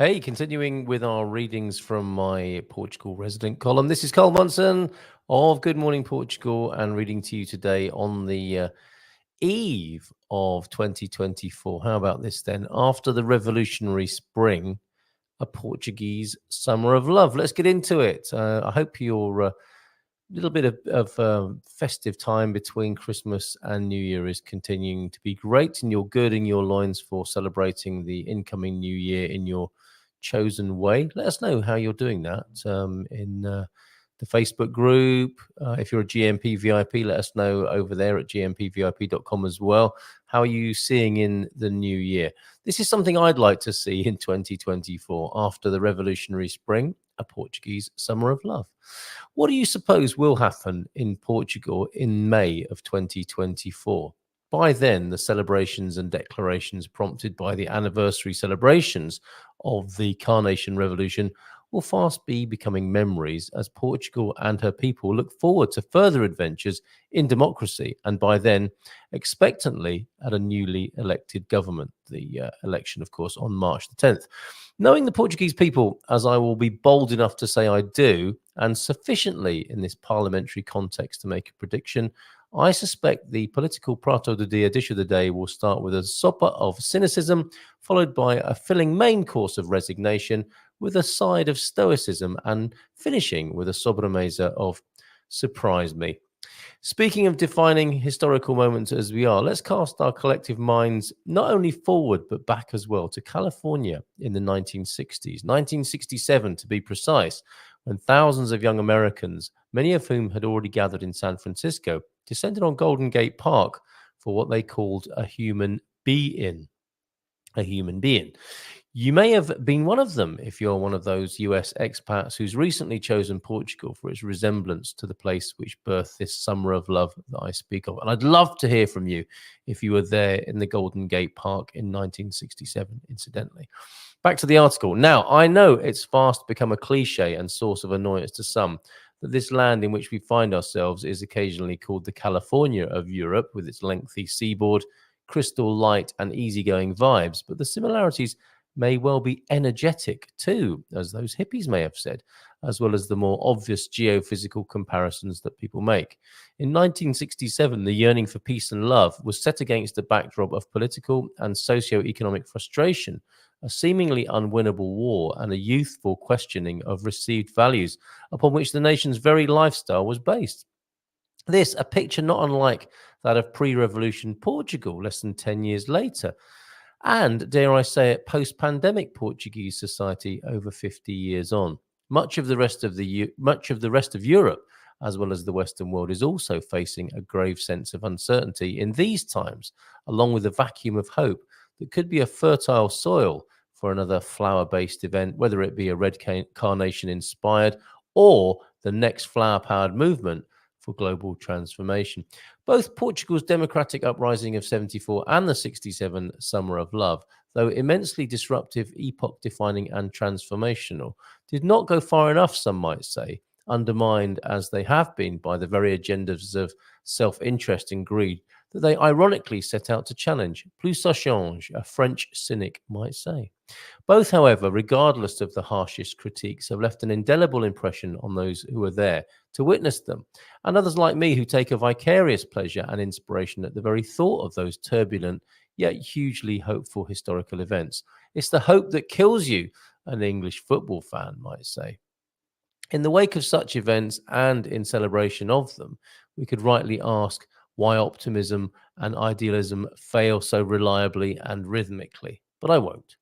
Hey, continuing with our readings from my Portugal resident column. This is Carl Munson of Good Morning Portugal and reading to you today on the eve of 2024. How about this then? After the revolutionary spring, a Portuguese summer of love. Let's get into it. I hope your little bit of festive time between Christmas and New Year is continuing to be great, and you're girding your loins for celebrating the incoming New Year in your chosen way. Let us know how you're doing that in the Facebook group. If you're a GMP VIP, let us know over there at gmpvip.com as well. How are you seeing in the new year? This is something I'd like to see in 2024 after the revolutionary spring, a Portuguese summer of love. What do you suppose will happen in Portugal in May of 2024? By then, the celebrations and declarations prompted by the anniversary celebrations of the Carnation Revolution will fast be becoming memories as Portugal and her people look forward to further adventures in democracy, and by then, expectantly at a newly elected government. The election, of course, on March the 10th. Knowing the Portuguese people, as I will be bold enough to say I do, and sufficiently in this parliamentary context to make a prediction, I suspect the political prato do dia, dish of the day, will start with a sopa of cynicism, followed by a filling main course of resignation, with a side of stoicism, and finishing with a sobremesa of surprise me. Speaking of defining historical moments as we are, let's cast our collective minds not only forward but back as well to California in the 1960s, 1967 to be precise, when thousands of young Americans, many of whom had already gathered in San Francisco, descended on Golden Gate Park for what they called a human be-in. A human being. You may have been one of them if you're one of those US expats who's recently chosen Portugal for its resemblance to the place which birthed this summer of love that I speak of. And I'd love to hear from you if you were there in the Golden Gate Park in 1967, incidentally. Back to the article. Now, I know it's fast become a cliche and source of annoyance to some that this land in which we find ourselves is occasionally called the California of Europe, with its lengthy seaboard, crystal light and easygoing vibes, but the similarities may well be energetic too, as those hippies may have said, as well as the more obvious geophysical comparisons that people make. In 1967, the yearning for peace and love was set against a backdrop of political and socio-economic frustration, a seemingly unwinnable war, and a youthful questioning of received values upon which the nation's very lifestyle was based. This, a picture not unlike that of pre-revolution Portugal less than 10 years later, and, dare I say it, post-pandemic Portuguese society over 50 years on. Much of the rest of Europe, as well as the Western world, is also facing a grave sense of uncertainty in these times, along with a vacuum of hope that could be a fertile soil for another flower-based event, whether it be a red carnation inspired or the next flower-powered movement for global transformation. Both Portugal's democratic uprising of 74 and the 67 Summer of Love, though immensely disruptive, epoch-defining and transformational, did not go far enough, some might say, undermined as they have been by the very agendas of self-interest and greed that they ironically set out to challenge. Plus ça change, a French cynic might say. Both, however, regardless of the harshest critiques, have left an indelible impression on those who were there to witness them, and others like me who take a vicarious pleasure and inspiration at the very thought of those turbulent yet hugely hopeful historical events. It's the hope that kills you, an English football fan might say. In the wake of such events and in celebration of them, we could rightly ask why optimism and idealism fail so reliably and rhythmically, but I won't.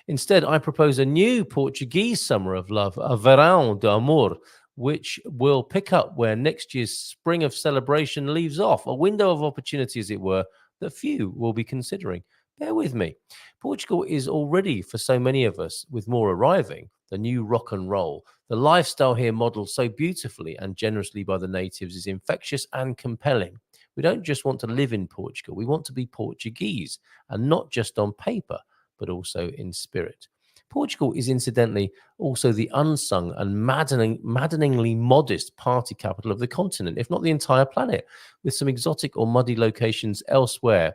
Instead, I propose a new Portuguese summer of love, a verão de amor, which will pick up where next year's spring of celebration leaves off, a window of opportunity, as it were, that few will be considering. Bear with me. Portugal is already, for so many of us, with more arriving, the new rock and roll. The lifestyle here modeled so beautifully and generously by the natives is infectious and compelling. We don't just want to live in Portugal, we want to be Portuguese, and not just on paper, but also in spirit. Portugal is incidentally also the unsung and maddeningly modest party capital of the continent, if not the entire planet, with some exotic or muddy locations elsewhere.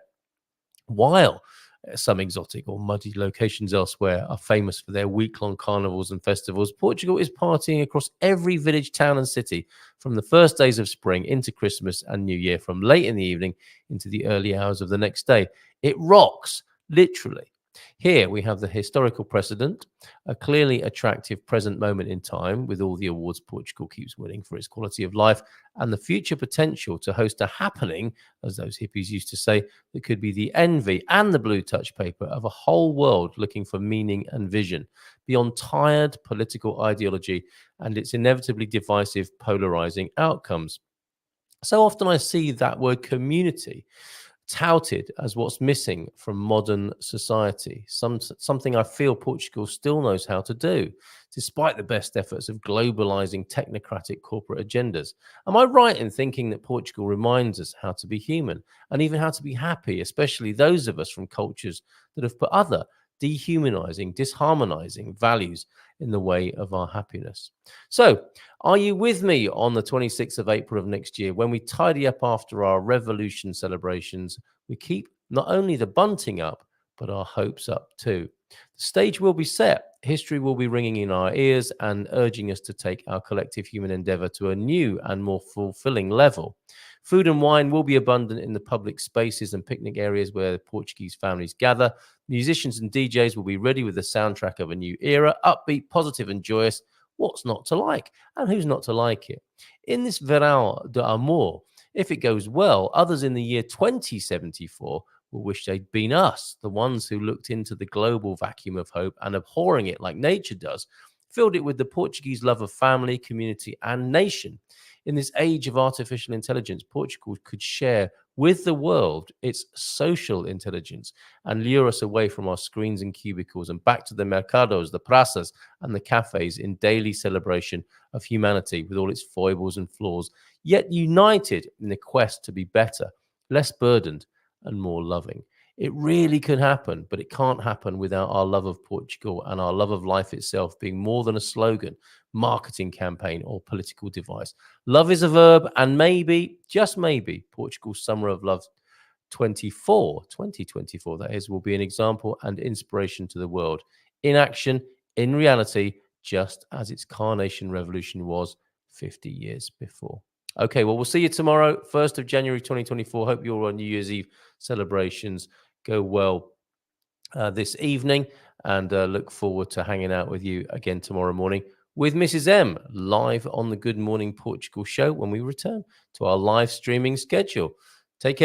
While Some exotic or muddy locations elsewhere are famous for their week-long carnivals and festivals. Portugal is partying across every village, town, and city from the first days of spring into Christmas and New Year, from late in the evening into the early hours of the next day. It rocks, literally. Here we have the historical precedent, a clearly attractive present moment in time with all the awards Portugal keeps winning for its quality of life, and the future potential to host a happening, as those hippies used to say, that could be the envy and the blue touch paper of a whole world looking for meaning and vision beyond tired political ideology and its inevitably divisive, polarizing outcomes. So often I see that word community touted as what's missing from modern society, something I feel Portugal still knows how to do, despite the best efforts of globalizing technocratic corporate agendas. Am I right in thinking that Portugal reminds us how to be human and even how to be happy, especially those of us from cultures that have put other dehumanizing, disharmonizing values in the way of our happiness? So, are you with me on the 26th of April of next year when we tidy up after our revolution celebrations? We keep not only the bunting up, but our hopes up too. The stage will be set, history will be ringing in our ears and urging us to take our collective human endeavor to a new and more fulfilling level. Food and wine will be abundant in the public spaces and picnic areas where Portuguese families gather. Musicians and DJs will be ready with the soundtrack of a new era, upbeat, positive, and joyous. What's not to like? And who's not to like it? In this Verão de Amor, if it goes well, others in the year 2074 will wish they'd been us, the ones who looked into the global vacuum of hope and, abhorring it like nature does, filled it with the Portuguese love of family, community, and nation. In this age of artificial intelligence, Portugal could share with the world its social intelligence and lure us away from our screens and cubicles and back to the mercados, the praças, and the cafes in daily celebration of humanity with all its foibles and flaws, yet united in the quest to be better, less burdened, and more loving. It really could happen, but it can't happen without our love of Portugal and our love of life itself being more than a slogan, marketing campaign, or political device. Love is a verb, and maybe, just maybe, Portugal's Summer of Love 2024, that is, will be an example and inspiration to the world. In action, in reality, just as its carnation revolution was 50 years before. Okay, well, we'll see you tomorrow, 1st of January 2024. Hope your New Year's Eve celebrations go well this evening, and look forward to hanging out with you again tomorrow morning with Mrs. M live on the Good Morning Portugal show when we return to our live streaming schedule.